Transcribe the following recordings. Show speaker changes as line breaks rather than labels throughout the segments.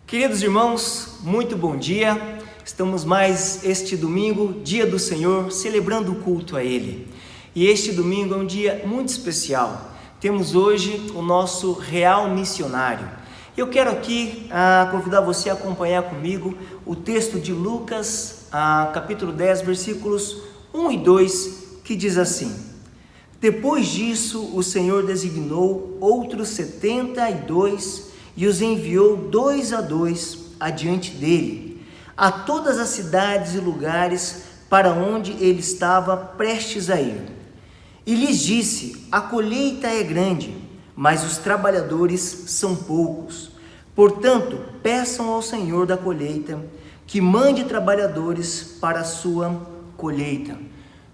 Queridos irmãos, muito bom dia. Estamos mais este domingo, dia do Senhor, celebrando o culto a Ele. E este domingo é um dia muito especial. Temos hoje o nosso real missionário. Eu quero aqui convidar você a acompanhar comigo o texto de Lucas, capítulo 10, versículos 1 e 2, que diz assim: Depois disso, o Senhor designou outros 72 e os enviou 2 a 2 adiante dele, a todas as cidades e lugares para onde ele estava prestes a ir. E lhes disse: a colheita é grande, mas os trabalhadores são poucos. Portanto, peçam ao Senhor da colheita que mande trabalhadores para a sua colheita.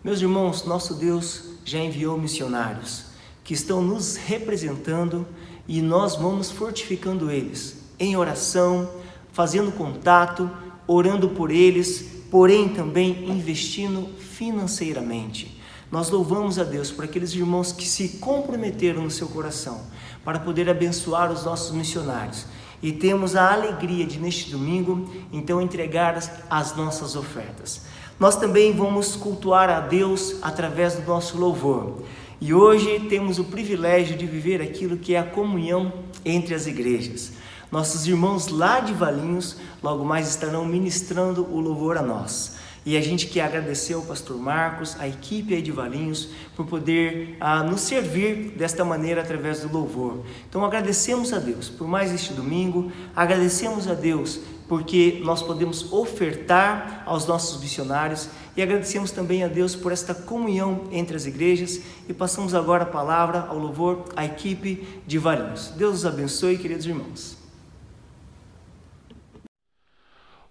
Meus irmãos, nosso Deus já enviou missionários que estão nos representando e nós vamos fortificando eles em oração, fazendo contato, orando por eles, porém também investindo financeiramente. Nós louvamos a Deus por aqueles irmãos que se comprometeram no seu coração para poder abençoar os nossos missionários. E temos a alegria de, neste domingo, então entregar as nossas ofertas. Nós também vamos cultuar a Deus através do nosso louvor. E hoje temos o privilégio de viver aquilo que é a comunhão entre as igrejas. Nossos irmãos lá de Valinhos logo mais estarão ministrando o louvor a nós. E a gente quer agradecer ao pastor Marcos, a equipe aí de Valinhos, por poder nos servir desta maneira através do louvor. Então agradecemos a Deus por mais este domingo, agradecemos a Deus porque nós podemos ofertar aos nossos missionários e agradecemos também a Deus por esta comunhão entre as igrejas e passamos agora a palavra ao louvor à equipe de Valinhos. Deus os abençoe, queridos irmãos.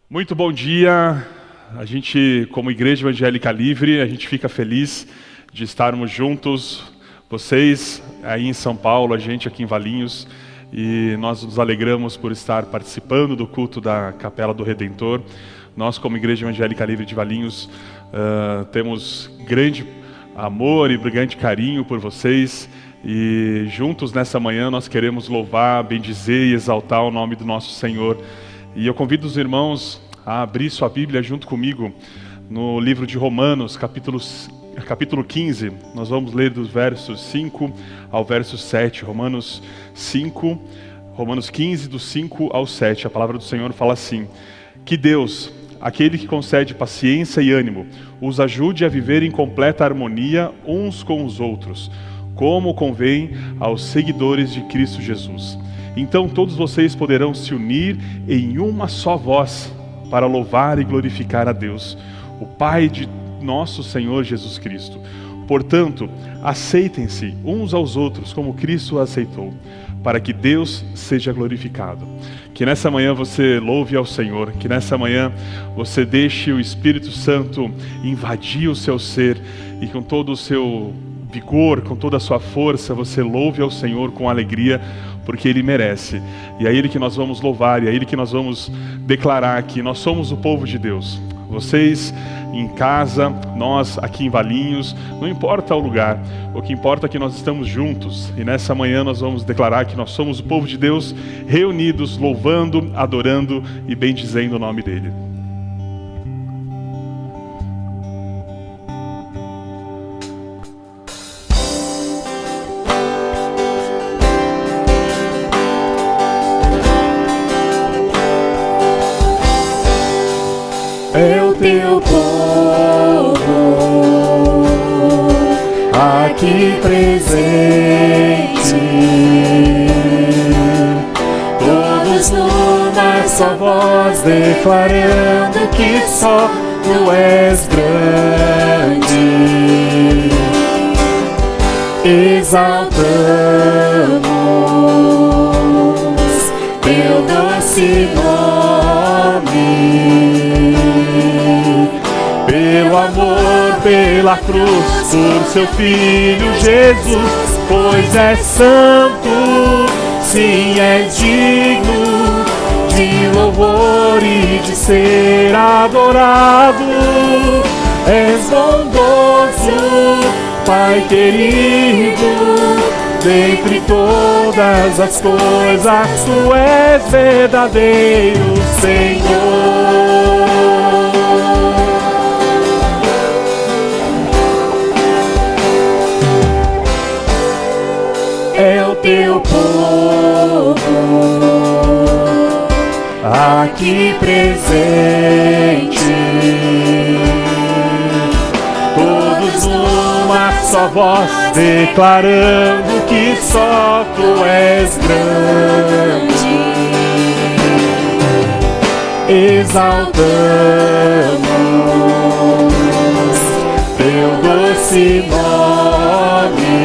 Muito bom dia. A gente, como Igreja Evangélica Livre, a gente fica feliz de estarmos juntos, vocês aí em São Paulo, a gente aqui em Valinhos, e nós nos alegramos por estar participando do culto da Capela do Redentor. Nós, como Igreja Evangélica Livre de Valinhos, temos grande amor e grande carinho por vocês, e juntos nessa manhã nós queremos louvar, bendizer e exaltar o nome do nosso Senhor. E eu convido os irmãos a abrir sua Bíblia junto comigo no livro de Romanos, capítulo 15. Nós vamos ler dos versos 5 ao verso 7. Romanos 15, do 5 ao 7. A palavra do Senhor fala assim: Que Deus, aquele que concede paciência e ânimo, os ajude a viver em completa harmonia uns com os outros, como convém aos seguidores de Cristo Jesus. Então todos vocês poderão se unir em uma só voz para louvar e glorificar a Deus, o Pai de nosso Senhor Jesus Cristo. Portanto, aceitem-se uns aos outros como Cristo aceitou, para que Deus seja glorificado. Que nessa manhã você louve ao Senhor, que nessa manhã você deixe o Espírito Santo invadir o seu ser e com todo o seu vigor, com toda a sua força, você louve ao Senhor com alegria, porque Ele merece. E é Ele que nós vamos louvar, e é Ele que nós vamos declarar que nós somos o povo de Deus. Vocês em casa, nós aqui em Valinhos, não importa o lugar, o que importa é que nós estamos juntos. E nessa manhã nós vamos declarar que nós somos o povo de Deus, reunidos, louvando, adorando e bendizendo o nome dEle.
É o teu povo aqui presente, todos numa só voz declarando que só Tu és grande. Exaltamos Teu doce nome, pelo amor, pela cruz, por Seu Filho Jesus, pois é santo, sim, é digno de louvor e de ser adorado. És bondoso, Pai querido, dentre todas as coisas, tu és verdadeiro, Senhor. É o teu povo aqui presente, todos numa só voz, declarando que só tu és grande. Exaltamos teu doce nome,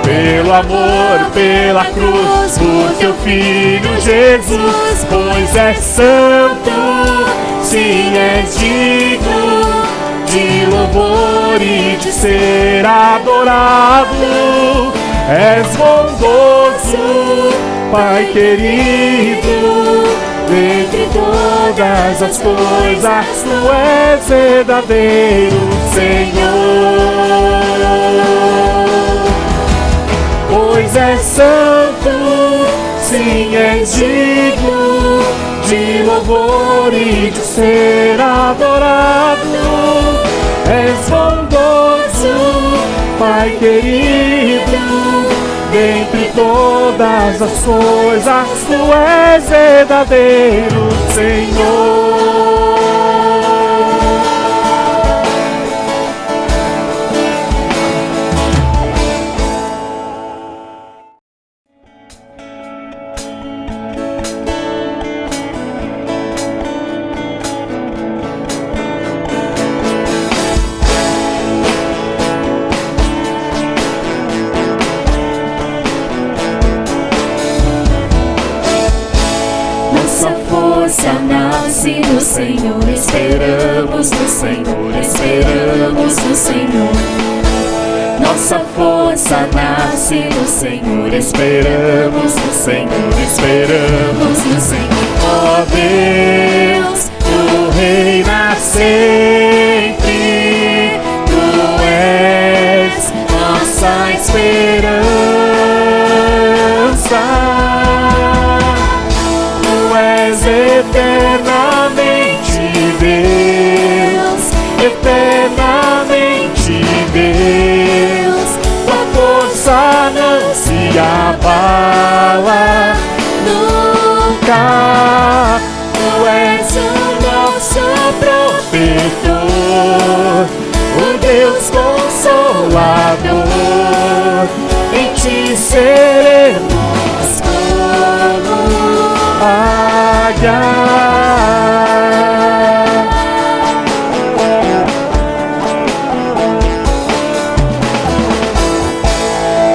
pelo amor, pela cruz, por teu Filho Jesus, pois és santo, sim, és digno de louvor e de ser adorado. És bondoso, Pai querido, dentre todas as coisas, tu és verdadeiro, Senhor. Pois és santo, sim, és digno de louvor e de ser adorado. És bondoso, Pai querido, dentre todas as coisas, tu és verdadeiro, Senhor.
Nasce no Senhor, esperamos no Senhor, esperamos no Senhor. Nossa força nasce no Senhor, esperamos no Senhor, esperamos no Senhor. Ó Deus, tu reinas sempre, tu és nossa esperança. Eternamente Deus, eternamente Deus, tua força não se abala nunca. Tu és o nosso protetor, o Deus consolador, em ti seremos como águia.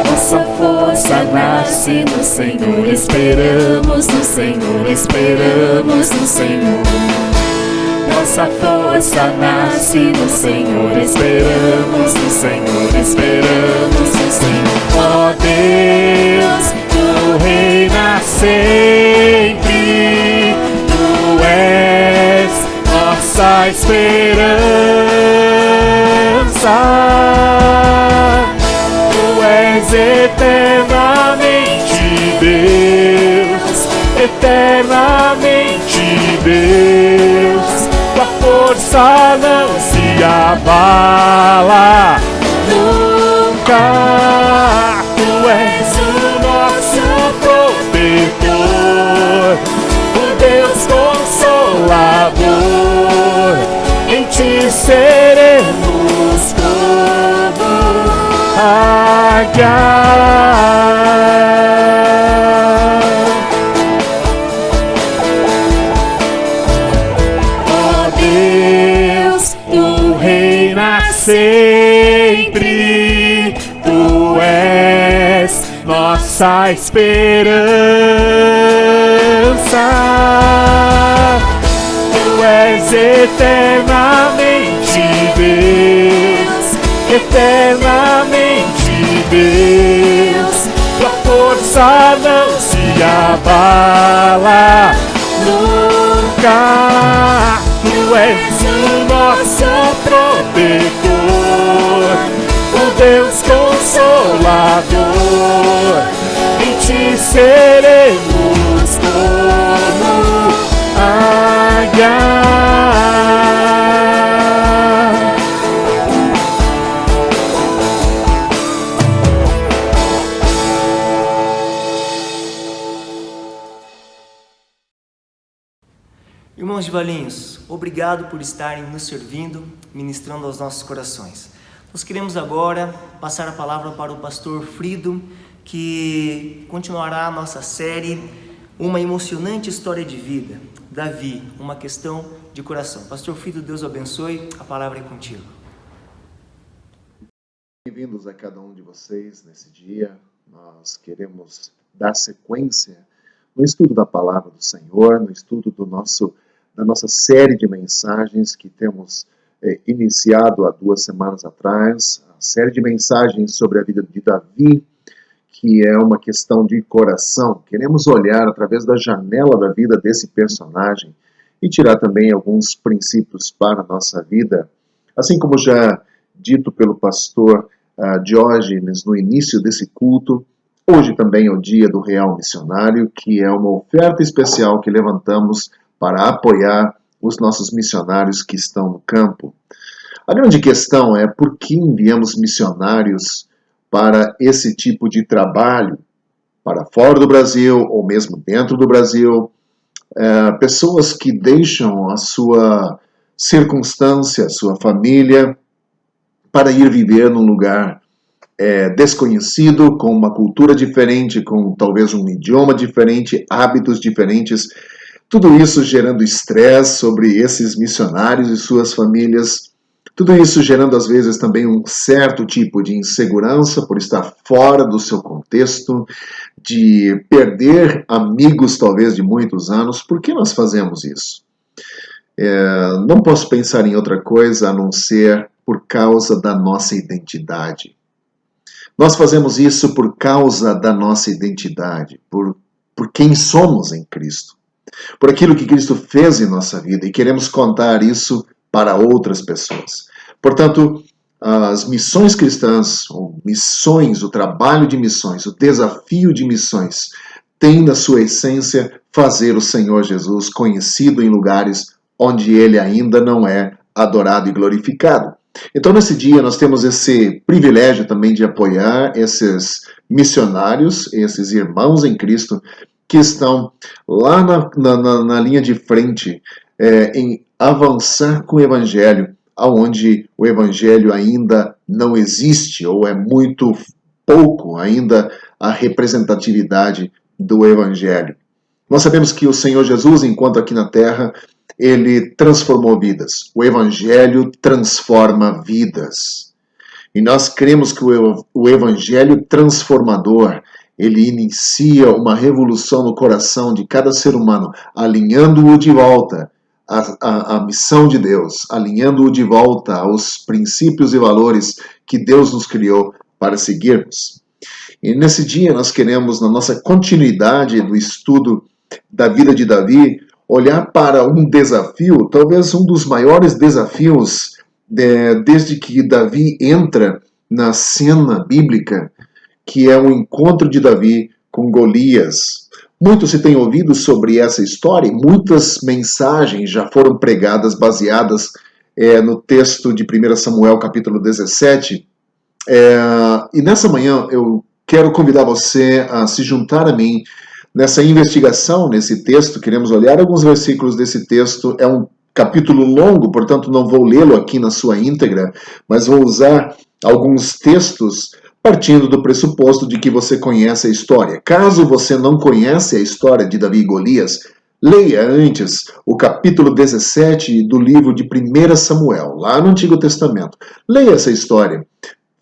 Nossa força nasce no Senhor, esperamos no Senhor, esperamos no Senhor. Nossa força nasce no Senhor, esperamos no Senhor, esperamos no Senhor. Ó Deus, tu reinas sempre, tu és nossa esperança. Tu és eternamente Deus, eternamente Deus. Tua força não se abala nunca. Tu és o nosso protetor, o Deus consolador, em ti seremos como águia. Sempre tu és nossa esperança. Tu és eternamente Deus, eternamente Deus. Tua força não se abala nunca. Tu és o nosso protetor, o Deus consolador,
Consolador, em ti seremos como águia.
Irmãos de Valinhos, obrigado por estarem nos servindo, ministrando aos nossos corações. Nós queremos agora passar a palavra para o pastor Frido, que continuará a nossa série, uma emocionante história de vida. Davi, uma questão de coração. Pastor Frido, Deus o abençoe, a palavra é contigo.
Bem-vindos a cada um de vocês nesse dia. Nós queremos dar sequência no estudo da palavra do Senhor, no estudo da nossa série de mensagens que temos iniciado há 2 semanas atrás, a série de mensagens sobre a vida de Davi, que é uma questão de coração. Queremos olhar através da janela da vida desse personagem e tirar também alguns princípios para a nossa vida. Assim como já dito pelo pastor Diógenes no início desse culto, hoje também é o dia do Real Missionário, que é uma oferta especial que levantamos para apoiar os nossos missionários que estão no campo. A grande questão é por que enviamos missionários para esse tipo de trabalho, para fora do Brasil ou mesmo dentro do Brasil, pessoas que deixam a sua circunstância, a sua família, para ir viver num lugar desconhecido, com uma cultura diferente, com talvez um idioma diferente, hábitos diferentes. Tudo isso gerando estresse sobre esses missionários e suas famílias. Tudo isso gerando, às vezes, também um certo tipo de insegurança por estar fora do seu contexto, de perder amigos, talvez, de muitos anos. Por que nós fazemos isso? Não posso pensar em outra coisa a não ser por causa da nossa identidade. Nós fazemos isso por causa da nossa identidade, por quem somos em Cristo, por aquilo que Cristo fez em nossa vida, e queremos contar isso para outras pessoas. Portanto, as missões cristãs, ou missões, o trabalho de missões, o desafio de missões, tem na sua essência fazer o Senhor Jesus conhecido em lugares onde Ele ainda não é adorado e glorificado. Então, nesse dia, nós temos esse privilégio também de apoiar esses missionários, esses irmãos em Cristo, que estão lá na linha de frente, em avançar com o Evangelho, onde o Evangelho ainda não existe, ou é muito pouco ainda a representatividade do Evangelho. Nós sabemos que o Senhor Jesus, enquanto aqui na Terra, Ele transformou vidas. O Evangelho transforma vidas. E nós cremos que o Evangelho transformador, ele inicia uma revolução no coração de cada ser humano, alinhando-o de volta à missão de Deus, alinhando-o de volta aos princípios e valores que Deus nos criou para seguirmos. E nesse dia nós queremos, na nossa continuidade do estudo da vida de Davi, olhar para um desafio, talvez um dos maiores desafios desde que Davi entra na cena bíblica, que é o encontro de Davi com Golias. Muito se tem ouvido sobre essa história, e muitas mensagens já foram pregadas baseadas no texto de 1 Samuel, capítulo 17. E nessa manhã eu quero convidar você a se juntar a mim nessa investigação, nesse texto. Queremos olhar alguns versículos desse texto. É um capítulo longo, portanto não vou lê-lo aqui na sua íntegra, mas vou usar alguns textos partindo do pressuposto de que você conhece a história. Caso você não conhece a história de Davi e Golias, leia antes o capítulo 17 do livro de 1 Samuel, lá no Antigo Testamento. Leia essa história,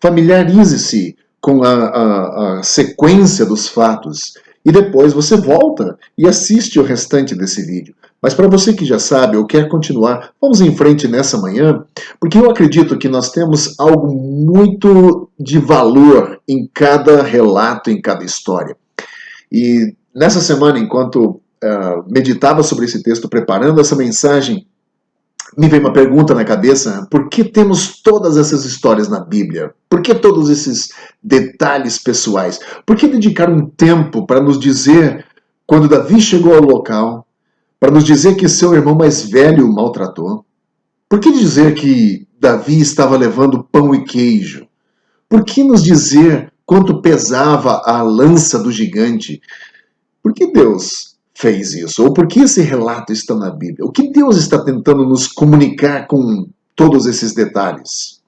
familiarize-se com a sequência dos fatos, e depois você volta e assiste o restante desse vídeo. Mas para você que já sabe ou quer continuar, vamos em frente nessa manhã, porque eu acredito que nós temos algo muito de valor em cada relato, em cada história. E nessa semana, enquanto meditava sobre esse texto, preparando essa mensagem, Me veio uma pergunta na cabeça: por que temos todas essas histórias na Bíblia? Por que todos esses detalhes pessoais? Por que dedicar um tempo para nos dizer quando Davi chegou ao local, para nos dizer que seu irmão mais velho o maltratou? Por que dizer que Davi estava levando pão e queijo? Por que nos dizer quanto pesava a lança do gigante? Por que Deus fez isso? Ou por que esse relato está na Bíblia? O que Deus está tentando nos comunicar com todos esses detalhes?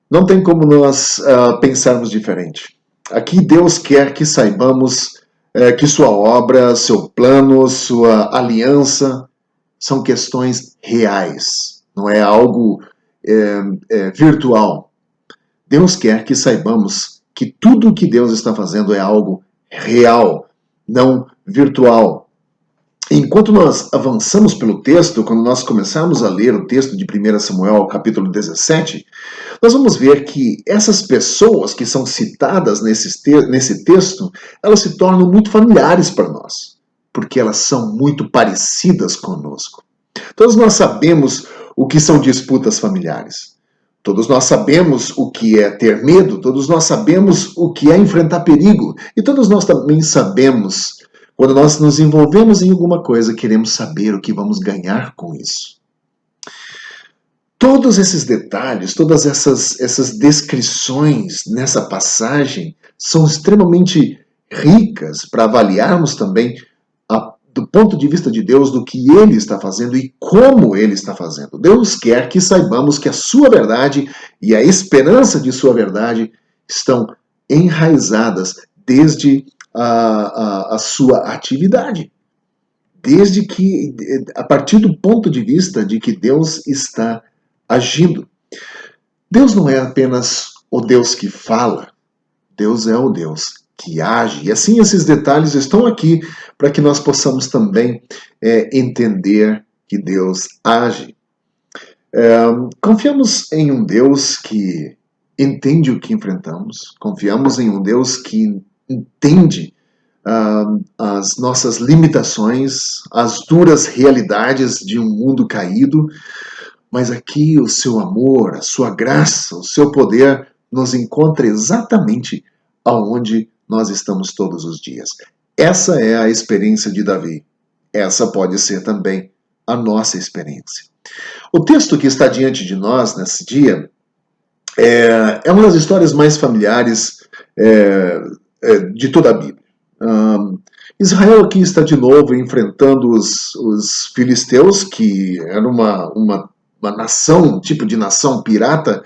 Não tem como nós pensarmos diferente. Aqui Deus quer que saibamos que sua obra, seu plano, sua aliança são questões reais. Não é algo virtual. Deus quer que saibamos que tudo o que Deus está fazendo é algo real, não virtual. Enquanto nós avançamos pelo texto, quando nós começarmos a ler o texto de 1 Samuel, capítulo 17, nós vamos ver que essas pessoas que são citadas nesse texto, elas se tornam muito familiares para nós, porque elas são muito parecidas conosco. Todos nós sabemos o que são disputas familiares. Todos nós sabemos o que é ter medo, todos nós sabemos o que é enfrentar perigo, e todos nós também sabemos, quando nós nos envolvemos em alguma coisa, queremos saber o que vamos ganhar com isso. Todos esses detalhes, todas essas descrições nessa passagem são extremamente ricas para avaliarmos também do ponto de vista de Deus, do que Ele está fazendo e como Ele está fazendo. Deus quer que saibamos que a sua verdade e a esperança de sua verdade estão enraizadas desde a sua atividade. Desde que, a partir do ponto de vista de que Deus está agindo. Deus não é apenas o Deus que fala, Deus é o Deus que age. E assim esses detalhes estão aqui para que nós possamos também entender que Deus age. Confiamos em um Deus que entende o que enfrentamos, confiamos em um Deus que entende as nossas limitações, as duras realidades de um mundo caído, mas aqui o seu amor, a sua graça, o seu poder nos encontra exatamente aonde nós estamos todos os dias. Essa é a experiência de Davi. Essa pode ser também a nossa experiência. O texto que está diante de nós nesse dia é uma das histórias mais familiares de toda a Bíblia. Israel aqui está de novo enfrentando os filisteus, que era uma nação, um tipo de nação pirata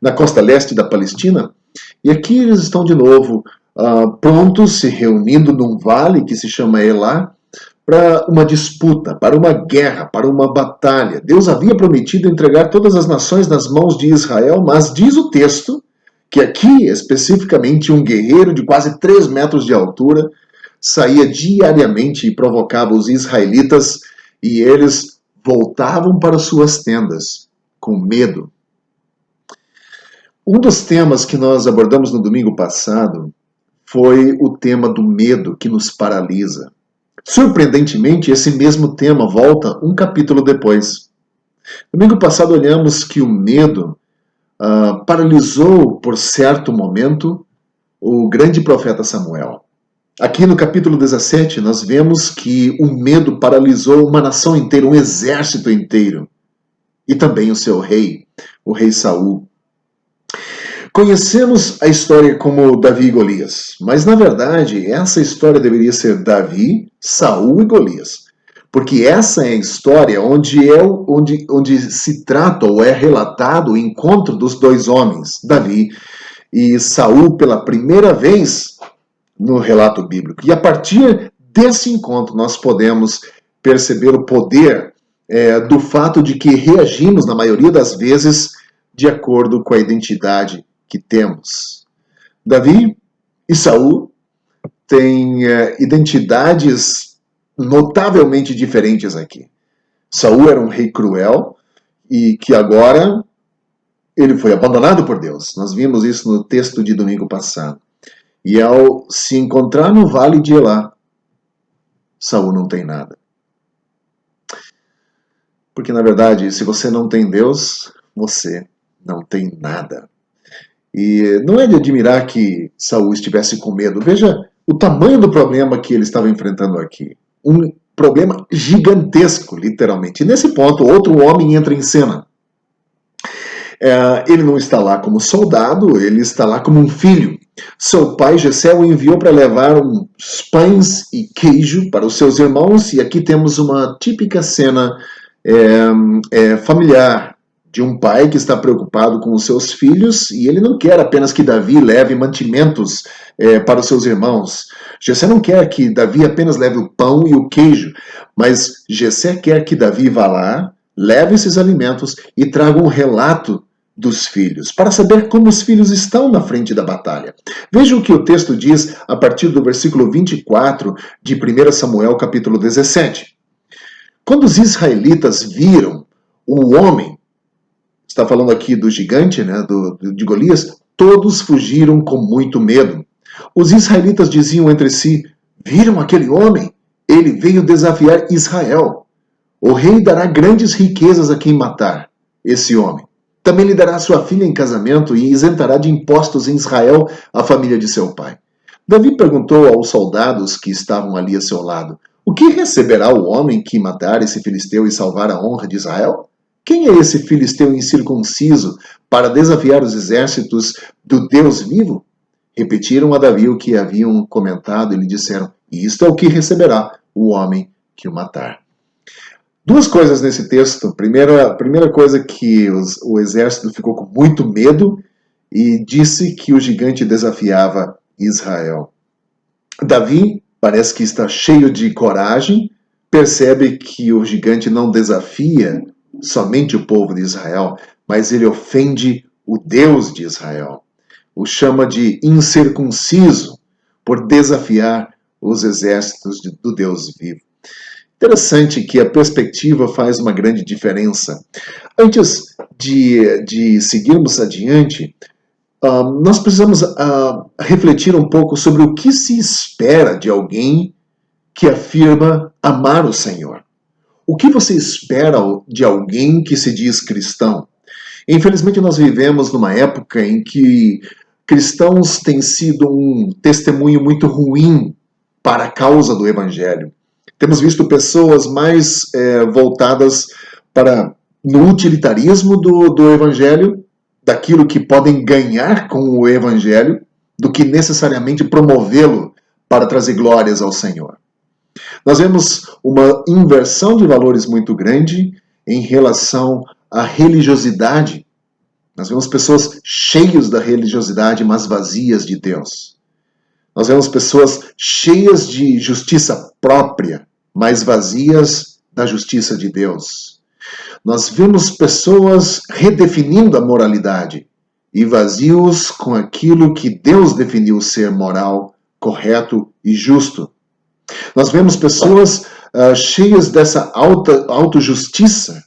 na costa leste da Palestina. E aqui eles estão de novo prontos, se reunindo num vale que se chama Elá, para uma disputa, para uma guerra, para uma batalha. Deus havia prometido entregar todas as nações nas mãos de Israel, mas diz o texto que aqui, especificamente, um guerreiro de quase 3 metros de altura saía diariamente e provocava os israelitas, e eles voltavam para suas tendas com medo. Um dos temas que nós abordamos no domingo passado foi o tema do medo que nos paralisa. Surpreendentemente, esse mesmo tema volta um capítulo depois. Domingo passado olhamos que o medo paralisou por certo momento o grande profeta Samuel. Aqui no capítulo 17 nós vemos que o medo paralisou uma nação inteira, um exército inteiro, e também o seu rei, o rei Saul. Conhecemos a história como Davi e Golias, mas na verdade essa história deveria ser Davi, Saul e Golias, porque essa é a história onde se trata ou é relatado o encontro dos dois homens, Davi e Saul, pela primeira vez no relato bíblico. E a partir desse encontro nós podemos perceber o poder do fato de que reagimos, na maioria das vezes, de acordo com a identidade que temos. Davi e Saul têm identidades notavelmente diferentes aqui. Saul era um rei cruel e que agora ele foi abandonado por Deus. Nós vimos isso no texto de domingo passado. E ao se encontrar no vale de Elá, Saul não tem nada. Porque, na verdade, se você não tem Deus, você não tem nada. E não é de admirar que Saul estivesse com medo. Veja o tamanho do problema que ele estava enfrentando aqui. Um problema gigantesco, literalmente. E nesse ponto, outro homem entra em cena. Ele não está lá como soldado, ele está lá como um filho. Seu pai, Jessé, o enviou para levar uns pães e queijo para os seus irmãos, e aqui temos uma típica cena familiar de um pai que está preocupado com os seus filhos, e ele não quer apenas que Davi leve mantimentos para os seus irmãos. Jessé não quer que Davi apenas leve o pão e o queijo, mas Jessé quer que Davi vá lá, leve esses alimentos e traga um relato dos filhos, para saber como os filhos estão na frente da batalha. Veja o que o texto diz a partir do versículo 24 de 1 Samuel capítulo 17. Quando os israelitas viram o homem, está falando aqui do gigante, né, de Golias, todos fugiram com muito medo. Os israelitas diziam entre si: viram aquele homem? Ele veio desafiar Israel. O rei dará grandes riquezas a quem matar esse homem. Também lhe dará sua filha em casamento e isentará de impostos em Israel a família de seu pai. Davi perguntou aos soldados que estavam ali a seu lado: o que receberá o homem que matar esse filisteu e salvar a honra de Israel? Quem é esse filisteu incircunciso para desafiar os exércitos do Deus vivo? Repetiram a Davi o que haviam comentado e lhe disseram: isto é o que receberá o homem que o matar. Duas coisas nesse texto. A primeira coisa que o exército ficou com muito medo e disse que o gigante desafiava Israel. Davi parece que está cheio de coragem, percebe que o gigante não desafia somente o povo de Israel, mas ele ofende o Deus de Israel. O chama de incircunciso por desafiar os exércitos do Deus vivo. Interessante que a perspectiva faz uma grande diferença. Antes de seguirmos adiante, nós precisamos refletir um pouco sobre o que se espera de alguém que afirma amar o Senhor. O que você espera de alguém que se diz cristão? Infelizmente, nós vivemos numa época em que cristãos têm sido um testemunho muito ruim para a causa do Evangelho. Temos visto pessoas mais voltadas no utilitarismo do Evangelho, daquilo que podem ganhar com o Evangelho, do que necessariamente promovê-lo para trazer glórias ao Senhor. Nós vemos uma inversão de valores muito grande em relação à religiosidade. Nós vemos pessoas cheias da religiosidade, mas vazias de Deus. Nós vemos pessoas cheias de justiça própria, mas vazias da justiça de Deus. Nós vemos pessoas redefinindo a moralidade e vazios com aquilo que Deus definiu ser moral, correto e justo. Nós vemos pessoas cheias dessa autojustiça,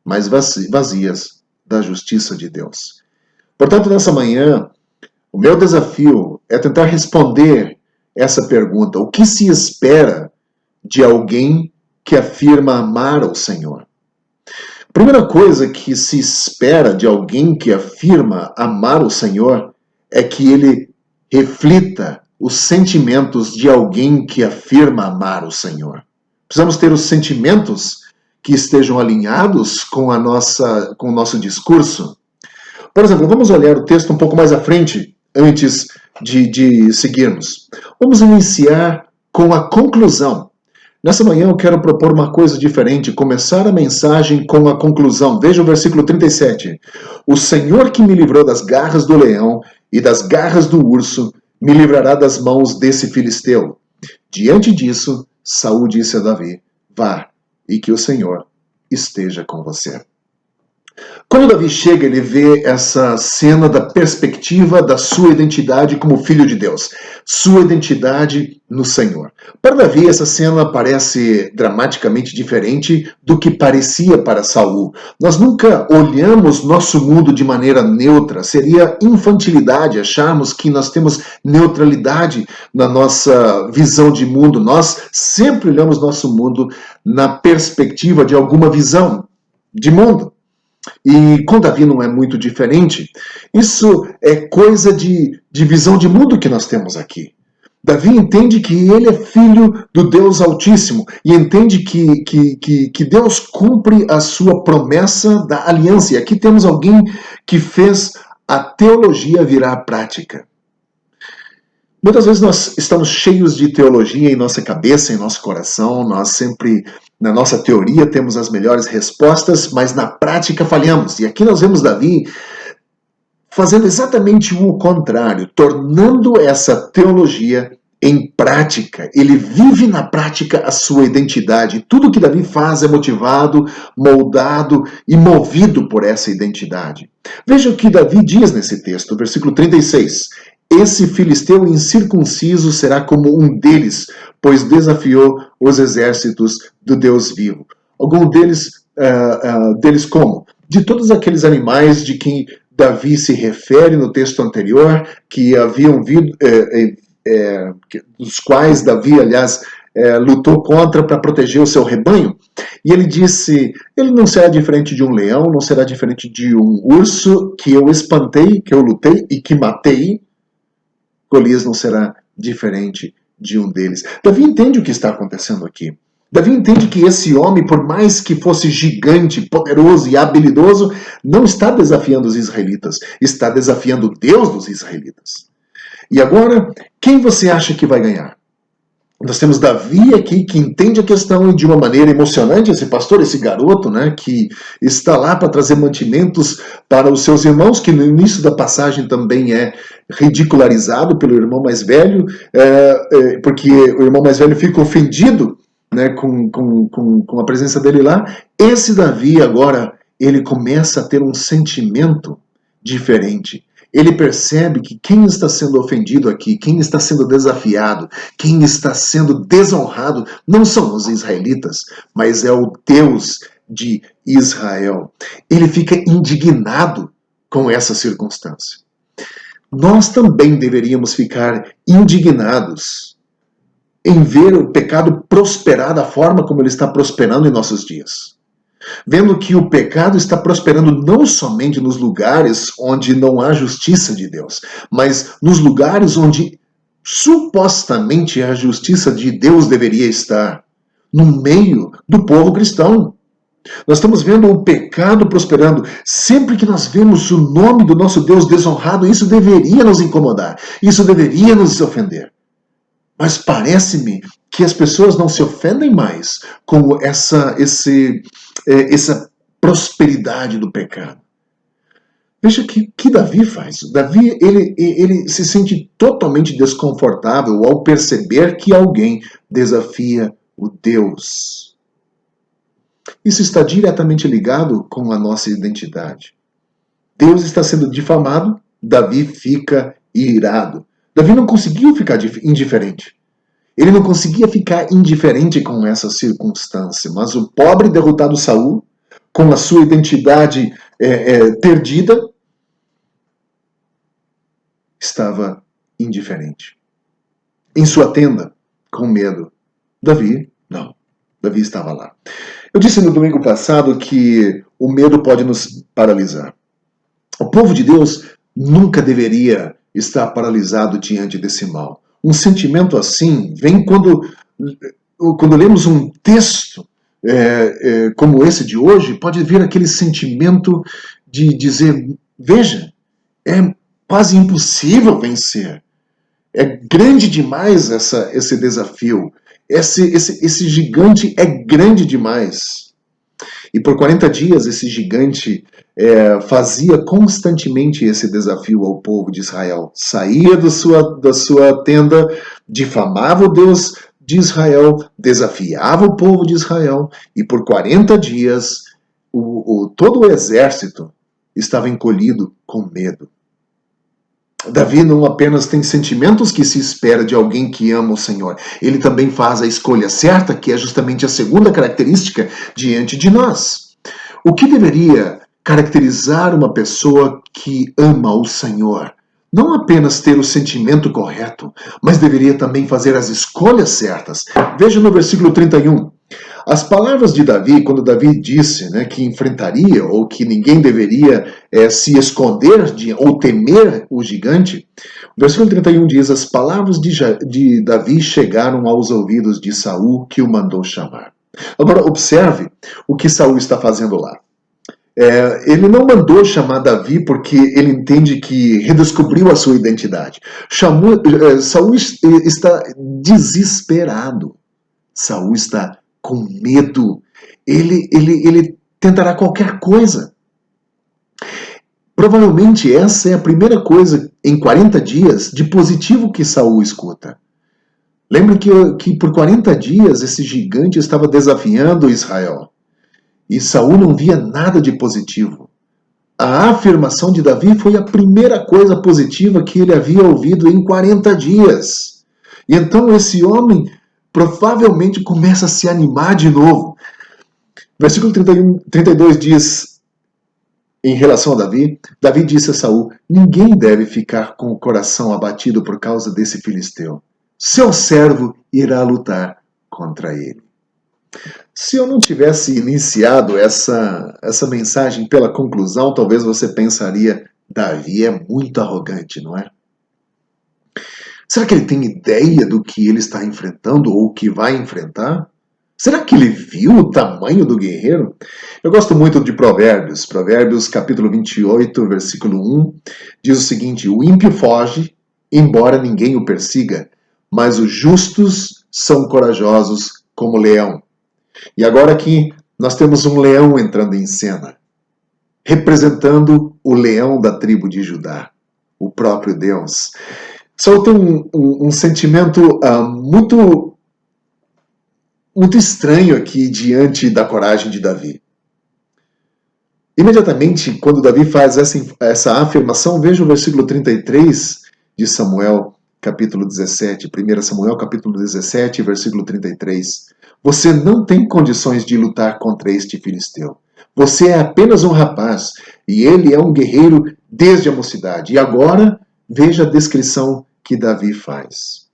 mas vazias da justiça de Deus. Portanto, nessa manhã, o meu desafio é tentar responder essa pergunta: o que se espera de alguém que afirma amar ao Senhor? A primeira coisa que se espera de alguém que afirma amar o Senhor é que ele reflita os sentimentos de alguém que afirma amar o Senhor. Precisamos ter os sentimentos que estejam alinhados com o nosso discurso. Por exemplo, vamos olhar o texto um pouco mais à frente, antes de seguirmos. Vamos iniciar com a conclusão. Nessa manhã eu quero propor uma coisa diferente, começar a mensagem com a conclusão. Veja o versículo 37. O Senhor que me livrou das garras do leão e das garras do urso, me livrará das mãos desse filisteu. Diante disso, Saul disse a Davi: vá, e que o Senhor esteja com você. Quando Davi chega, ele vê essa cena da perspectiva da sua identidade como filho de Deus, sua identidade no Senhor. Para Davi, essa cena parece dramaticamente diferente do que parecia para Saul. Nós nunca olhamos nosso mundo de maneira neutra. Seria infantilidade acharmos que nós temos neutralidade na nossa visão de mundo. Nós sempre olhamos nosso mundo na perspectiva de alguma visão. de mundo. E com Davi não é muito diferente. Isso é coisa de visão de mundo que nós temos aqui. Davi entende que ele é filho do Deus Altíssimo e entende que Deus cumpre a sua promessa da aliança. E aqui temos alguém que fez a teologia virar prática. Muitas vezes nós estamos cheios de teologia em nossa cabeça, em nosso coração. Nós sempre, na nossa teoria, temos as melhores respostas, mas na prática falhamos. E aqui nós vemos Davi fazendo exatamente o contrário, tornando essa teologia em prática. Ele vive na prática a sua identidade. Tudo que Davi faz é motivado, moldado e movido por essa identidade. Veja o que Davi diz nesse texto, versículo 36. Esse filisteu incircunciso será como um deles, pois desafiou os exércitos do Deus vivo. Algum deles como? De todos aqueles animais de quem Davi se refere no texto anterior, que haviam dos quais Davi, aliás, lutou contra para proteger o seu rebanho. E ele disse, ele não será diferente de um leão, não será diferente de um urso que eu espantei, que eu lutei e que matei. Golias não será diferente de um deles. Davi entende o que está acontecendo aqui. Davi entende que esse homem, por mais que fosse gigante, poderoso e habilidoso, não está desafiando os israelitas, está desafiando o Deus dos israelitas. E agora, quem você acha que vai ganhar? Nós temos Davi aqui que entende a questão de uma maneira emocionante, esse pastor, esse garoto, né, que está lá para trazer mantimentos para os seus irmãos, que no início da passagem também é ridicularizado pelo irmão mais velho, porque o irmão mais velho fica ofendido, né, com a presença dele lá. Esse Davi agora, ele começa a ter um sentimento diferente. Ele percebe que quem está sendo ofendido aqui, quem está sendo desafiado, quem está sendo desonrado, não são os israelitas, mas é o Deus de Israel. Ele fica indignado com essa circunstância. Nós também deveríamos ficar indignados em ver o pecado prosperar da forma como ele está prosperando em nossos dias. Vendo que o pecado está prosperando não somente nos lugares onde não há justiça de Deus, mas nos lugares onde supostamente a justiça de Deus deveria estar, no meio do povo cristão. Nós estamos vendo o pecado prosperando. Sempre que nós vemos o nome do nosso Deus desonrado, isso deveria nos incomodar, isso deveria nos ofender. Mas parece-me que as pessoas não se ofendem mais com essa prosperidade do pecado. Veja o que Davi faz. Davi ele se sente totalmente desconfortável ao perceber que alguém desafia o Deus. Isso está diretamente ligado com a nossa identidade. Deus está sendo difamado, Davi fica irado. Davi não conseguiu ficar indiferente. Ele não conseguia ficar indiferente com essa circunstância, mas o pobre derrotado Saul, com a sua identidade perdida, estava indiferente. Em sua tenda, com medo. Davi, não. Davi estava lá. Eu disse no domingo passado que o medo pode nos paralisar. O povo de Deus nunca deveria estar paralisado diante desse mal. Um sentimento assim vem quando lemos um texto como esse de hoje, pode vir aquele sentimento de dizer, veja, é quase impossível vencer. É grande demais esse desafio. Esse gigante é grande demais. E por 40 dias esse gigante fazia constantemente esse desafio ao povo de Israel. Saía da sua tenda, difamava o Deus de Israel, desafiava o povo de Israel, e por 40 dias todo o exército estava encolhido com medo. Davi não apenas tem sentimentos que se espera de alguém que ama o Senhor, ele também faz a escolha certa, que é justamente a segunda característica diante de nós. O que deveria caracterizar uma pessoa que ama o Senhor? Não apenas ter o sentimento correto, mas deveria também fazer as escolhas certas. Veja no versículo 31. As palavras de Davi, quando Davi disse, né, que enfrentaria ou que ninguém deveria se esconder ou temer o gigante, o versículo 31 diz: as palavras de Davi chegaram aos ouvidos de Saul, que o mandou chamar. Agora observe o que Saul está fazendo lá. Ele não mandou chamar Davi porque ele entende que redescobriu a sua identidade. Saul está desesperado. Saul está com medo. Ele tentará qualquer coisa. Provavelmente essa é a primeira coisa em 40 dias de positivo que Saul escuta. Lembre que por 40 dias esse gigante estava desafiando Israel. E Saul não via nada de positivo. A afirmação de Davi foi a primeira coisa positiva que ele havia ouvido em 40 dias. E então esse homem provavelmente começa a se animar de novo. Versículo 32 diz, em relação a Davi, Davi disse a Saul: ninguém deve ficar com o coração abatido por causa desse filisteu. Seu servo irá lutar contra ele. Se eu não tivesse iniciado essa mensagem pela conclusão, talvez você pensaria: Davi é muito arrogante, não é? Será que ele tem ideia do que ele está enfrentando ou que vai enfrentar? Será que ele viu o tamanho do guerreiro? Eu gosto muito de Provérbios. Provérbios capítulo 28, versículo 1, diz o seguinte: o ímpio foge, embora ninguém o persiga, mas os justos são corajosos como leão. E agora aqui nós temos um leão entrando em cena, representando o leão da tribo de Judá, o próprio Deus. Só tem um sentimento muito estranho aqui diante da coragem de Davi. Imediatamente, quando Davi faz essa afirmação, veja o versículo 33 de Samuel, capítulo 17, 1 Samuel, capítulo 17, versículo 33. Você não tem condições de lutar contra este filisteu. Você é apenas um rapaz, e ele é um guerreiro desde a mocidade. E agora, veja a descrição que Davi faz.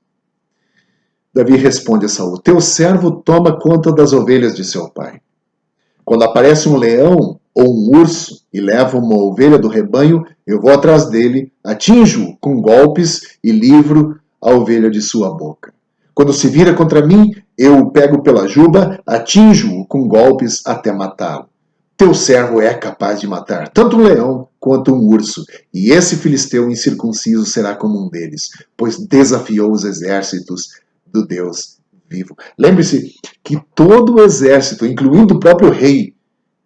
Davi responde a Saul: teu servo toma conta das ovelhas de seu pai. Quando aparece um leão ou um urso e leva uma ovelha do rebanho, eu vou atrás dele, atinjo-o com golpes e livro a ovelha de sua boca. Quando se vira contra mim, eu o pego pela juba, atinjo-o com golpes até matá-lo. Teu servo é capaz de matar tanto um leão quanto um urso, e esse filisteu incircunciso será como um deles, pois desafiou os exércitos do Deus vivo. Lembre-se que todo o exército, incluindo o próprio rei,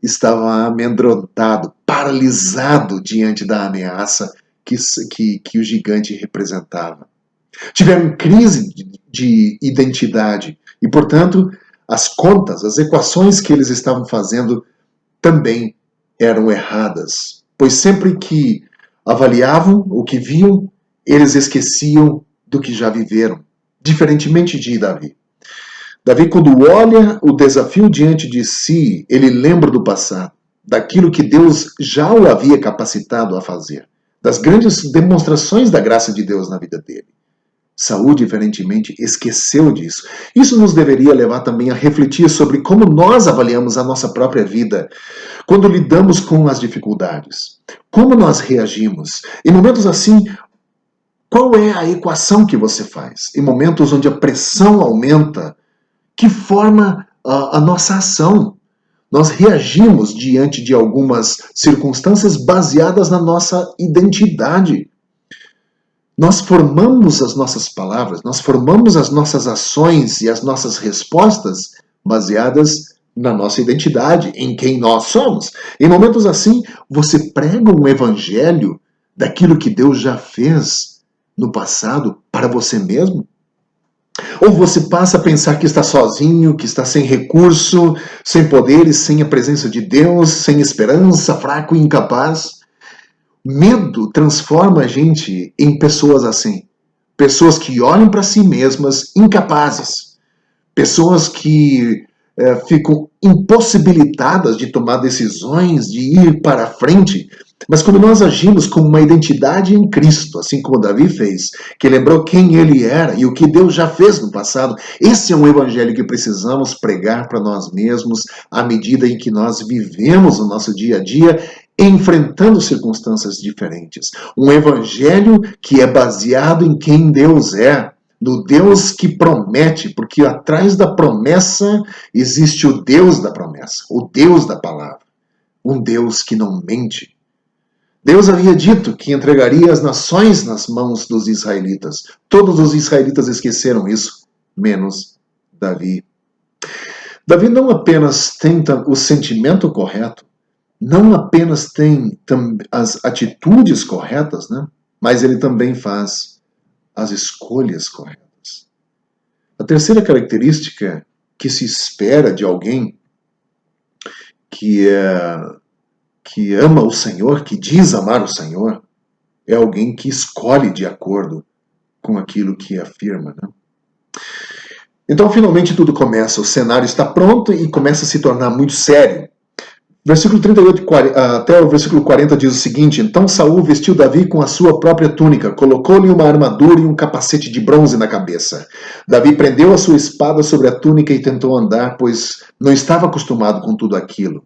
estava amedrontado, paralisado diante da ameaça que o gigante representava. Tiveram crise de identidade e, portanto, as contas, as equações que eles estavam fazendo também eram erradas, pois sempre que avaliavam o que viam, eles esqueciam do que já viveram, diferentemente de Davi. Davi, quando olha o desafio diante de si, ele lembra do passado, daquilo que Deus já o havia capacitado a fazer, das grandes demonstrações da graça de Deus na vida dele. Saul, diferentemente, esqueceu disso. Isso nos deveria levar também a refletir sobre como nós avaliamos a nossa própria vida quando lidamos com as dificuldades. Como nós reagimos? Em momentos assim, qual é a equação que você faz? Em momentos onde a pressão aumenta, que forma a nossa ação? Nós reagimos diante de algumas circunstâncias baseadas na nossa identidade. Nós formamos as nossas palavras, nós formamos as nossas ações e as nossas respostas baseadas na nossa identidade, em quem nós somos. Em momentos assim, você prega um evangelho daquilo que Deus já fez no passado para você mesmo? Ou você passa a pensar que está sozinho, que está sem recurso, sem poderes, sem a presença de Deus, sem esperança, fraco e incapaz? Medo transforma a gente em pessoas assim. Pessoas que olham para si mesmas incapazes. Pessoas que ficam impossibilitadas de tomar decisões, de ir para frente, Mas quando nós agimos com uma identidade em Cristo, assim como Davi fez, que lembrou quem ele era e o que Deus já fez no passado, esse é um evangelho que precisamos pregar para nós mesmos à medida em que nós vivemos o nosso dia a dia, enfrentando circunstâncias diferentes. Um evangelho que é baseado em quem Deus é, no Deus que promete, porque atrás da promessa existe o Deus da promessa, o Deus da palavra, um Deus que não mente. Deus havia dito que entregaria as nações nas mãos dos israelitas. Todos os israelitas esqueceram isso, menos Davi. Davi não apenas tem o sentimento correto, não apenas tem as atitudes corretas, né? Mas ele também faz as escolhas corretas. A terceira característica que se espera de alguém que ama o Senhor, que diz amar o Senhor, é alguém que escolhe de acordo com aquilo que afirma, né? Então, finalmente, tudo começa. O cenário está pronto e começa a se tornar muito sério. Versículo 38 até o versículo 40 diz o seguinte: Então Saul vestiu Davi com a sua própria túnica, colocou-lhe uma armadura e um capacete de bronze na cabeça. Davi prendeu a sua espada sobre a túnica e tentou andar, pois não estava acostumado com tudo aquilo.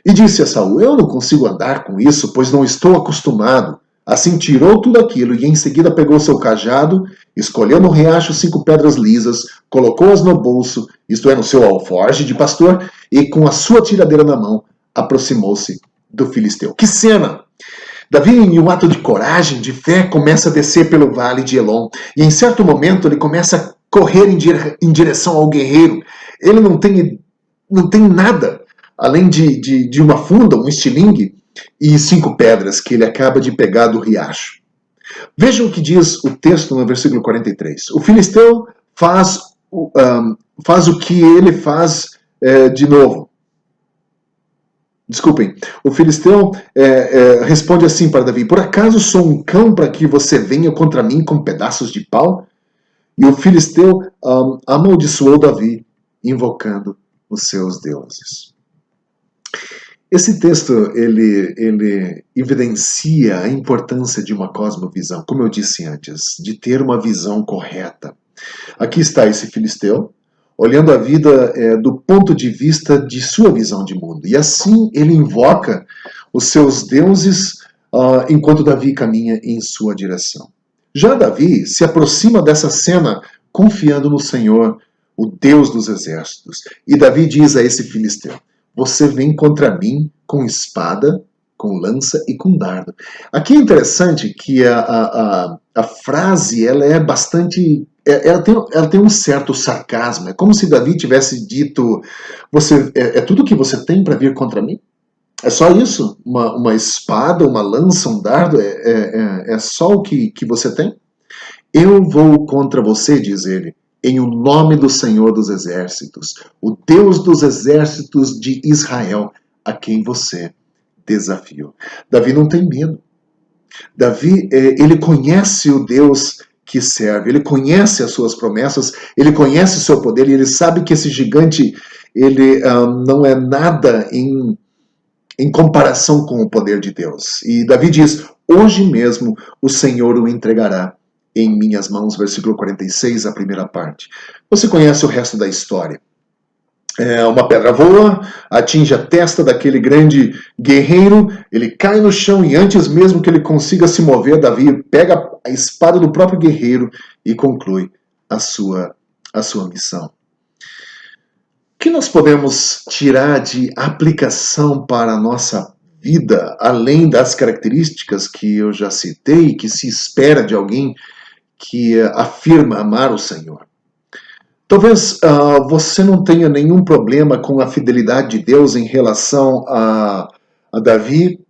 E disse a Saul: Eu não consigo andar com isso, pois não estou acostumado. Assim tirou tudo aquilo e em seguida pegou seu cajado, escolheu no riacho 5 pedras lisas, colocou-as no bolso, isto é, no seu alforje de pastor, e com a sua tiradeira na mão, aproximou-se do filisteu. Que cena! Davi, em um ato de coragem, de fé, começa a descer pelo vale de Elon. E em certo momento ele começa a correr em direção ao guerreiro. Ele não tem nada, além de uma funda, um estilingue, e 5 pedras que ele acaba de pegar do riacho. Vejam o que diz o texto no versículo 43. O filisteu faz o que ele faz de novo. Desculpem, o filisteu responde assim para Davi: Por acaso sou um cão para que você venha contra mim com pedaços de pau? E o filisteu amaldiçoou Davi, invocando os seus deuses. Esse texto, ele evidencia a importância de uma cosmovisão, como eu disse antes, de ter uma visão correta. Aqui está esse filisteu, olhando a vida do ponto de vista de sua visão de mundo. E assim ele invoca os seus deuses enquanto Davi caminha em sua direção. Já Davi se aproxima dessa cena confiando no Senhor, o Deus dos exércitos. E Davi diz a esse filisteu: Você vem contra mim com espada, com lança e com dardo. Aqui é interessante que a frase ela é bastante... Ela tem um certo sarcasmo. É como se Davi tivesse dito: é tudo que você tem para vir contra mim? É só isso? Uma espada, uma lança, um dardo? É só o que você tem? Eu vou contra você, diz ele, em o nome do Senhor dos Exércitos, o Deus dos exércitos de Israel, a quem você desafiou. Davi não tem medo. Davi, ele conhece o Deus que serve, ele conhece as suas promessas, ele conhece o seu poder e ele sabe que esse gigante, ele não é nada em comparação com o poder de Deus. E Davi diz: Hoje mesmo o Senhor o entregará em minhas mãos, versículo 46, a primeira parte. Você conhece o resto da história. Uma pedra voa, atinge a testa daquele grande guerreiro, ele cai no chão e antes mesmo que ele consiga se mover, Davi pega a espada do próprio guerreiro e conclui a sua missão. O que nós podemos tirar de aplicação para a nossa vida, além das características que eu já citei, que se espera de alguém que afirma amar o Senhor? Talvez você não tenha nenhum problema com a fidelidade de Deus em relação a Davi,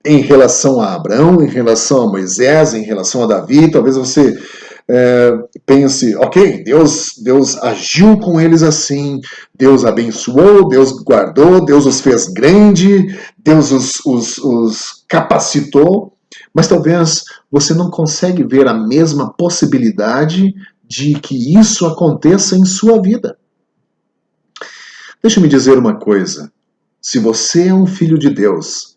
em relação a Abraão, em relação a Moisés, em relação a Davi. Talvez você pense: ok, Deus agiu com eles assim, Deus abençoou, Deus guardou, Deus os fez grande, Deus os capacitou. Mas talvez você não consegue ver a mesma possibilidade de que isso aconteça em sua vida. Deixa-me dizer uma coisa. Se você é um filho de Deus,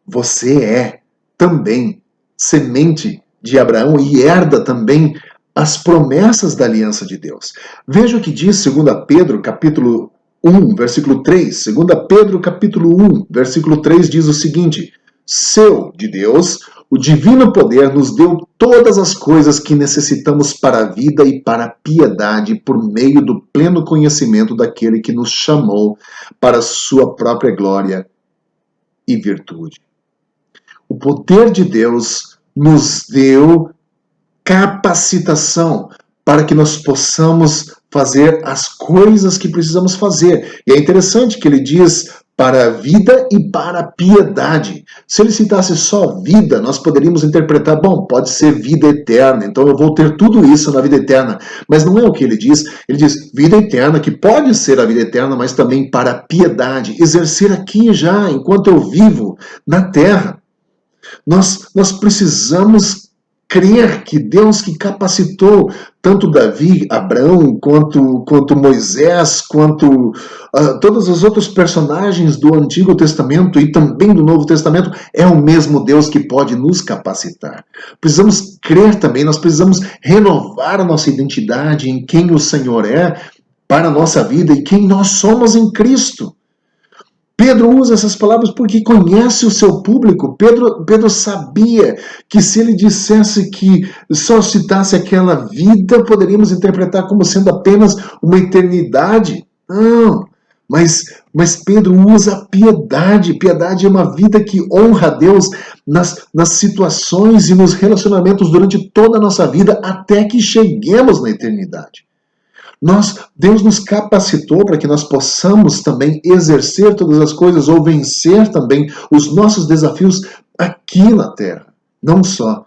você é também semente de Abraão e herda também as promessas da aliança de Deus. Veja o que diz 2 Pedro, capítulo 1, versículo 3. 2 Pedro, capítulo 1, versículo 3 diz o seguinte: seu, de Deus, o divino poder nos deu todas as coisas que necessitamos para a vida e para a piedade por meio do pleno conhecimento daquele que nos chamou para a sua própria glória e virtude. O poder de Deus nos deu capacitação para que nós possamos fazer as coisas que precisamos fazer. E é interessante que ele diz para a vida e para a piedade. Se ele citasse só vida, nós poderíamos interpretar, bom, pode ser vida eterna, então eu vou ter tudo isso na vida eterna. Mas não é o que ele diz. Ele diz vida eterna, que pode ser a vida eterna, mas também para a piedade. Exercer aqui já, enquanto eu vivo na terra. Nós precisamos crer que Deus que capacitou tanto Davi, Abraão, quanto Moisés, quanto todos os outros personagens do Antigo Testamento e também do Novo Testamento, é o mesmo Deus que pode nos capacitar. Precisamos crer também, nós precisamos renovar a nossa identidade em quem o Senhor é para a nossa vida e quem nós somos em Cristo. Pedro usa essas palavras porque conhece o seu público. Pedro sabia que se ele dissesse que só citasse aquela vida, poderíamos interpretar como sendo apenas uma eternidade. Não, mas Pedro usa piedade. Piedade é uma vida que honra a Deus nas situações e nos relacionamentos durante toda a nossa vida, até que cheguemos na eternidade. Deus nos capacitou para que nós possamos também exercer todas as coisas ou vencer também os nossos desafios aqui na Terra. Não só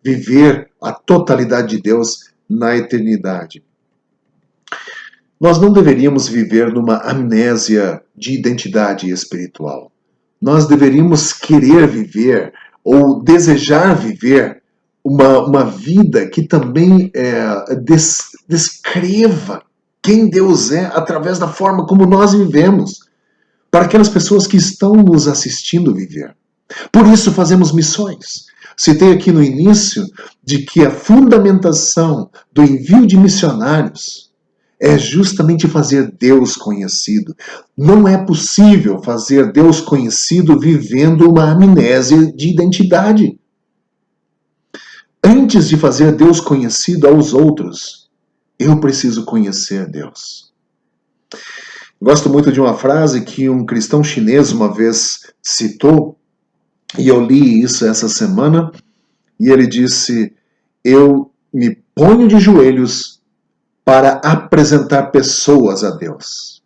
viver a totalidade de Deus na eternidade. Nós não deveríamos viver numa amnésia de identidade espiritual. Nós deveríamos querer viver ou desejar viver uma vida que também descreva quem Deus é através da forma como nós vivemos, para aquelas pessoas que estão nos assistindo viver. Por isso fazemos missões. Citei aqui no início de que a fundamentação do envio de missionários é justamente fazer Deus conhecido. Não é possível fazer Deus conhecido vivendo uma amnésia de identidade. Antes de fazer Deus conhecido aos outros, eu preciso conhecer Deus. Gosto muito de uma frase que um cristão chinês uma vez citou, e eu li isso essa semana, e ele disse: eu me ponho de joelhos para apresentar pessoas a Deus,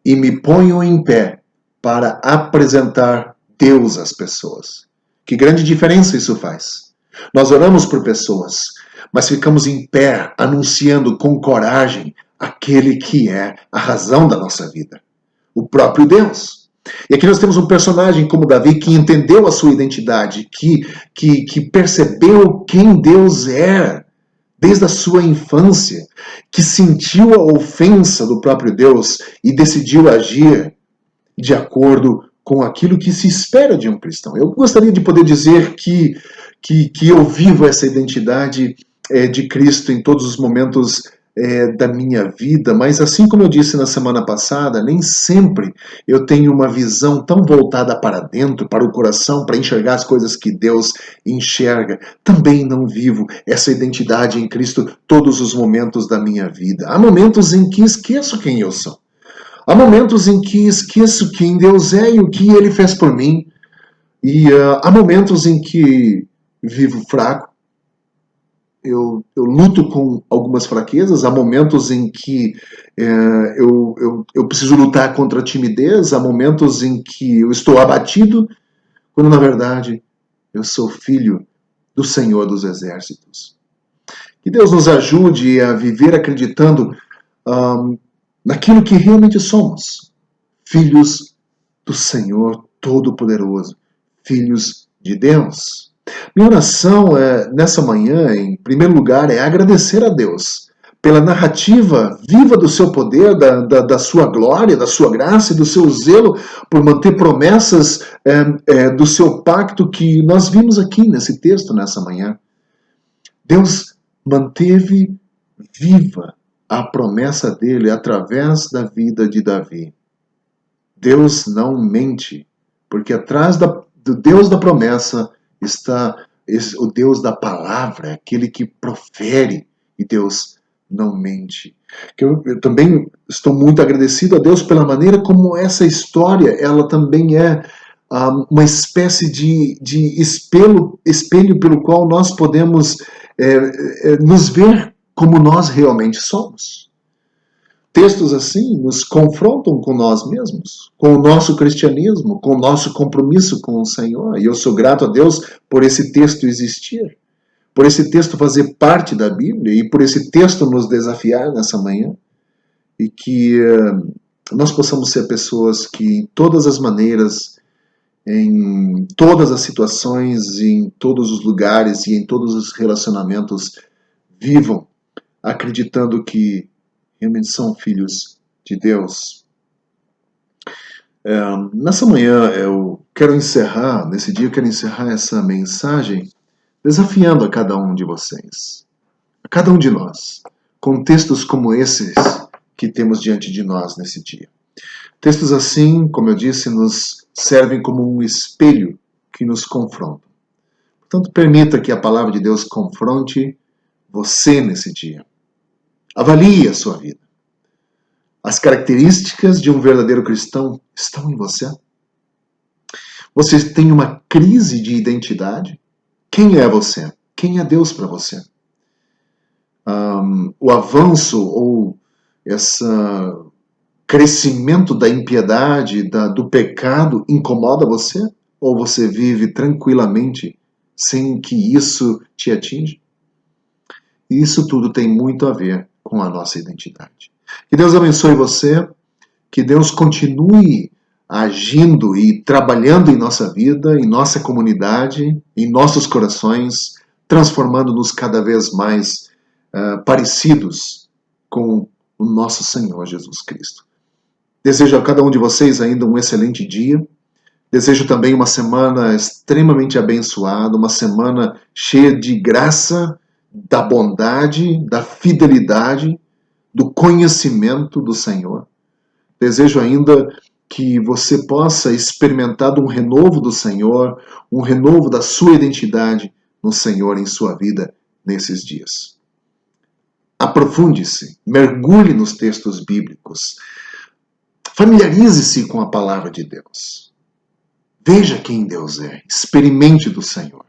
e me ponho em pé para apresentar Deus às pessoas. Que grande diferença isso faz! Nós oramos por pessoas, mas ficamos em pé, anunciando com coragem aquele que é a razão da nossa vida, o próprio Deus. E aqui nós temos um personagem como Davi que entendeu a sua identidade, que percebeu quem Deus é desde a sua infância, que sentiu a ofensa do próprio Deus e decidiu agir de acordo com aquilo que se espera de um cristão. Eu gostaria de poder dizer que eu vivo essa identidade de Cristo em todos os momentos da minha vida, mas assim como eu disse na semana passada, nem sempre eu tenho uma visão tão voltada para dentro, para o coração, para enxergar as coisas que Deus enxerga. Também não vivo essa identidade em Cristo todos os momentos da minha vida. Há momentos em que esqueço quem eu sou. Há momentos em que esqueço quem Deus é e o que Ele fez por mim. E há momentos em que vivo fraco. Eu luto com algumas fraquezas. Há momentos em que eu preciso lutar contra a timidez. Há momentos em que eu estou abatido, quando na verdade eu sou filho do Senhor dos Exércitos. Que Deus nos ajude a viver acreditando naquilo que realmente somos. Filhos do Senhor Todo-Poderoso. Filhos de Deus. Minha oração nessa manhã, em primeiro lugar, é agradecer a Deus pela narrativa viva do seu poder, da sua glória, da sua graça e do seu zelo por manter promessas do seu pacto que nós vimos aqui nesse texto, nessa manhã. Deus manteve viva a promessa dele através da vida de Davi. Deus não mente, porque atrás do Deus da promessa está o Deus da palavra, aquele que profere, e Deus não mente. Eu também estou muito agradecido a Deus pela maneira como essa história, ela também é uma espécie de espelho pelo qual nós podemos nos ver como nós realmente somos. Textos assim nos confrontam com nós mesmos, com o nosso cristianismo, com o nosso compromisso com o Senhor. E eu sou grato a Deus por esse texto existir, por esse texto fazer parte da Bíblia e por esse texto nos desafiar nessa manhã. E que nós possamos ser pessoas que, em todas as maneiras, em todas as situações, em todos os lugares e em todos os relacionamentos, vivam acreditando que realmente são filhos de Deus. Nessa manhã nesse dia eu quero encerrar essa mensagem desafiando a cada um de vocês, a cada um de nós, com textos como esses que temos diante de nós nesse dia. Textos assim, como eu disse, nos servem como um espelho que nos confronta. Portanto, permita que a palavra de Deus confronte você nesse dia. Avalie a sua vida. As características de um verdadeiro cristão estão em você? Você tem uma crise de identidade? Quem é você? Quem é Deus para você? O avanço ou esse crescimento da impiedade, do pecado, incomoda você? Ou você vive tranquilamente sem que isso te atinja? E isso tudo tem muito a ver com a nossa identidade. Que Deus abençoe você, que Deus continue agindo e trabalhando em nossa vida, em nossa comunidade, em nossos corações, transformando-nos cada vez mais parecidos com o nosso Senhor Jesus Cristo. Desejo a cada um de vocês ainda um excelente dia. Desejo também uma semana extremamente abençoada, uma semana cheia de graça, da bondade, da fidelidade, do conhecimento do Senhor. Desejo ainda que você possa experimentar um renovo do Senhor, um renovo da sua identidade no Senhor em sua vida nesses dias. Aprofunde-se, mergulhe nos textos bíblicos, familiarize-se com a palavra de Deus. Veja quem Deus é, experimente do Senhor.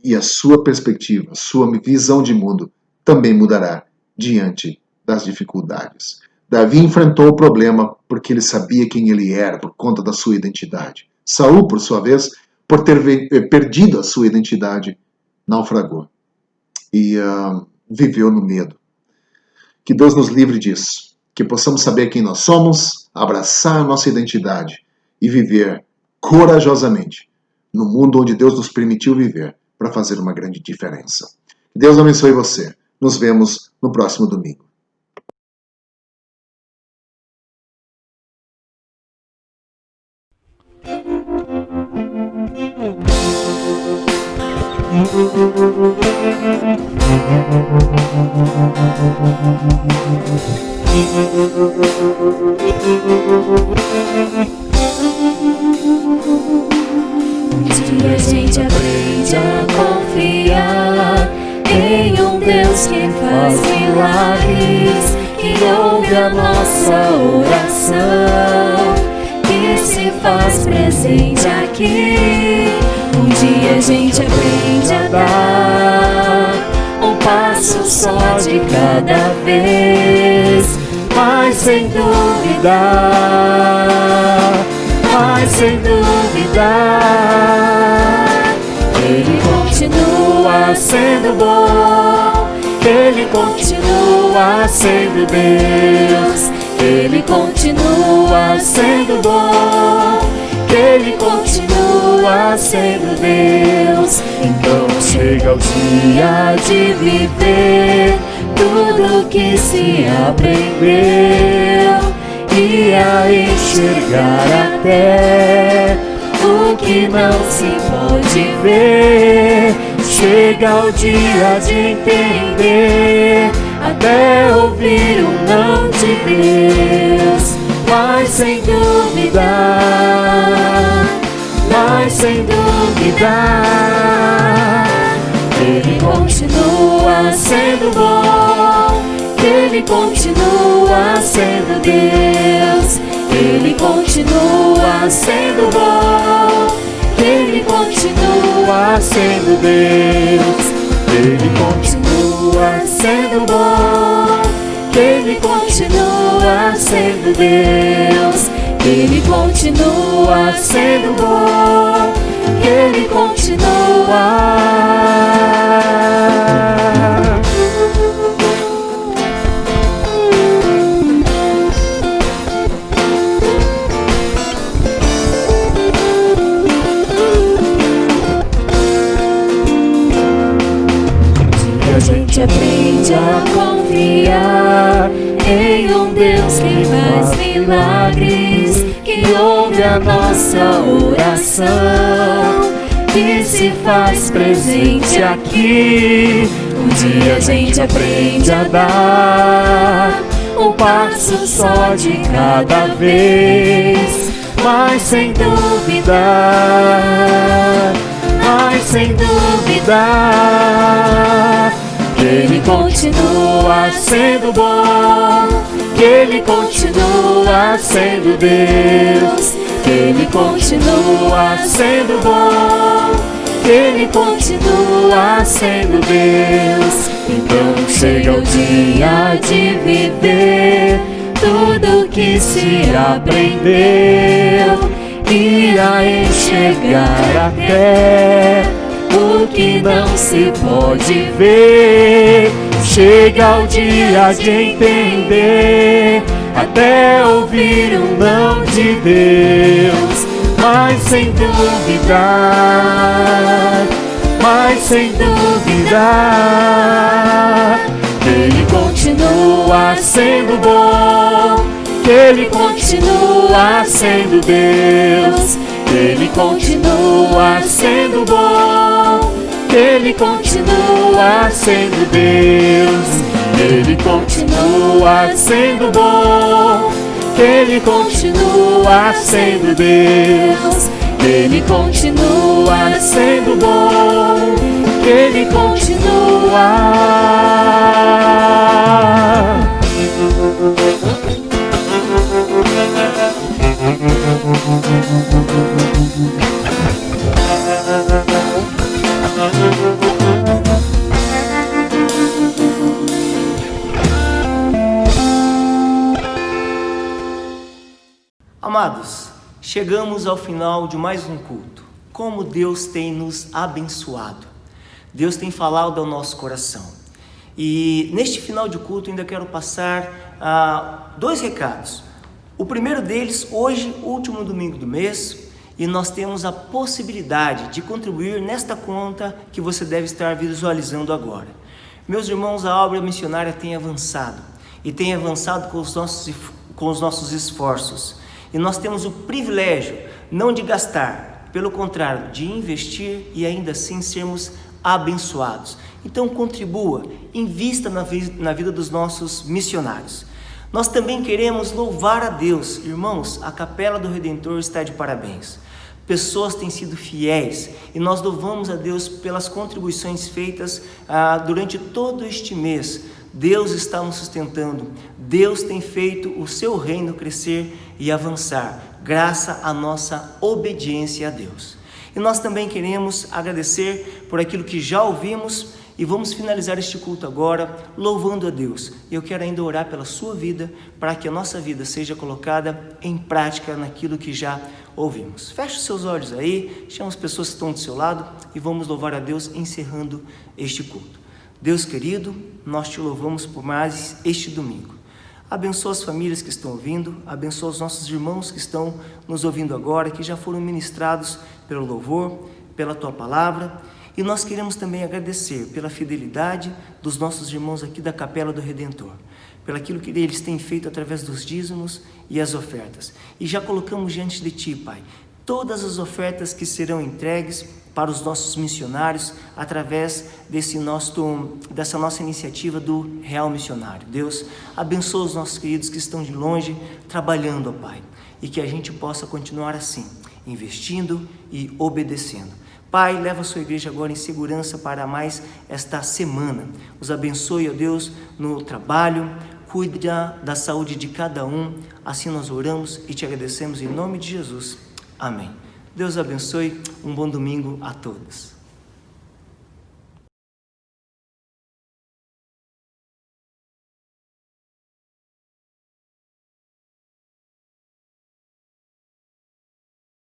E a sua perspectiva, a sua visão de mundo também mudará diante das dificuldades. Davi enfrentou o problema porque ele sabia quem ele era, por conta da sua identidade. Saul, por sua vez, por ter perdido a sua identidade, naufragou e viveu no medo. Que Deus nos livre disso, que possamos saber quem nós somos, abraçar a nossa identidade e viver corajosamente no mundo onde Deus nos permitiu viver, para fazer uma grande diferença. Que Deus abençoe você. Nos vemos no próximo domingo.
E a gente aprende a confiar em um Deus que faz milagres, que ouve a nossa oração, que se faz presente aqui. Um dia a gente aprende a dar um passo só de cada vez, mas sem duvidar, Ele continua sendo bom, Ele continua sendo Deus, Ele continua sendo bom, Ele continua sendo Deus. Então chega o dia de viver tudo tudo que se aprendeu e a enxergar até o que não se pode ver. Chega o dia de entender, até ouvir o não de Deus. Mas sem dúvida, Ele continua sendo bom, Ele continua sendo Deus. Ele continua sendo bom, Ele continua sendo Deus. Ele continua sendo bom, Ele continua sendo Deus. Ele continua sendo bom, Ele continua. A gente aprende a confiar em um Deus que faz milagres, que ouve a nossa oração, que se faz presente aqui. Um dia a gente aprende a dar um passo só de cada vez, mas sem dúvida, Ele continua sendo bom, que Ele continua sendo Deus. Ele continua sendo bom, que Ele continua sendo Deus. Então chega o dia de viver tudo que se aprendeu e a enxergar até o que não se pode ver. Chega o dia de entender, até ouvir o não de Deus. Mas sem dúvida, Ele continua sendo bom, que Ele continua sendo Deus. Ele continua sendo bom, que Ele continua sendo Deus. Ele continua sendo bom, que Ele continua sendo Deus. Ele continua sendo bom, que Ele continua.
Amados, chegamos ao final de mais um culto. Como Deus tem nos abençoado. Deus tem falado ao nosso coração. E neste final de culto ainda quero passar 2 recados. O primeiro deles, hoje, último domingo do mês, e nós temos a possibilidade de contribuir nesta conta que você deve estar visualizando agora. Meus irmãos, a obra missionária tem avançado, e tem avançado com os nossos esforços. E nós temos o privilégio não de gastar, pelo contrário, de investir e ainda assim sermos abençoados. Então contribua, invista na vida dos nossos missionários. Nós também queremos louvar a Deus. Irmãos, a Capela do Redentor está de parabéns. Pessoas têm sido fiéis e nós louvamos a Deus pelas contribuições feitas durante todo este mês. Deus está nos sustentando, Deus tem feito o seu reino crescer e avançar, graças à nossa obediência a Deus. E nós também queremos agradecer por aquilo que já ouvimos e vamos finalizar este culto agora louvando a Deus. E eu quero ainda orar pela sua vida, para que a nossa vida seja colocada em prática naquilo que já ouvimos. Feche os seus olhos aí, chama as pessoas que estão do seu lado e vamos louvar a Deus encerrando este culto. Deus querido, nós te louvamos por mais este domingo. Abençoa as famílias que estão ouvindo, abençoa os nossos irmãos que estão nos ouvindo agora, que já foram ministrados pelo louvor, pela tua palavra. E nós queremos também agradecer pela fidelidade dos nossos irmãos aqui da Capela do Redentor, pelo aquilo que eles têm feito através dos dízimos e as ofertas. E já colocamos diante de Ti, Pai, todas as ofertas que serão entregues para os nossos missionários através dessa nossa iniciativa do Real Missionário. Deus, abençoa os nossos queridos que estão de longe trabalhando, ó Pai, e que a gente possa continuar assim, investindo e obedecendo. Pai, leva a sua igreja agora em segurança para mais esta semana. Os abençoe, ó Deus, no trabalho, cuida da saúde de cada um. Assim nós oramos e te agradecemos em nome de Jesus. Amém. Deus abençoe, um bom domingo a todos.